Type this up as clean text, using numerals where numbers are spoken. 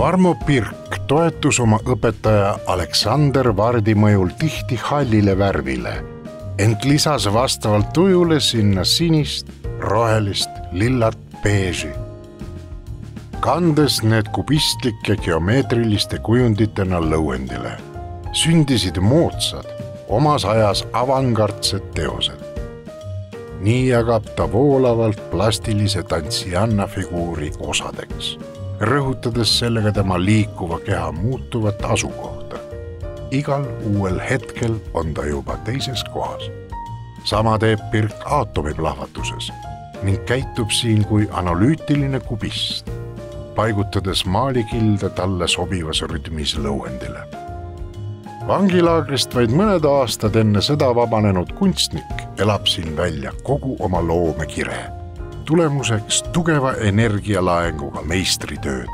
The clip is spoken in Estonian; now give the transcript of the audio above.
Varmo Pirk toetus oma õpetaja Aleksander Vardi mõjul tihti hallile värvile, ent lisas vastavalt tujule sinna sinist, rohelist, lillat, beeži. Kandes need kubistlik ja geomeetriliste kujunditena lõuendile, sündisid moodsad, omas ajas avangardsed teosed. Nii jagab ta voolavalt plastilise tantsijanna figuuri osadeks, rõhutades sellega tema liikuva keha muutuvat asukohta. Igal uuel hetkel on ta juba teises kohas. Sama teeb Pirk aatomiplahvatuses ning käitub siin kui analüütiline kubist, paigutades maalikilde talle sobivas rütmis lõuendile. Vangilaagrist vaid mõned aastad enne seda vabanenud kunstnik elab siin välja kogu oma loomekire, tulemuseks tugeva energialaenguga meistritööd.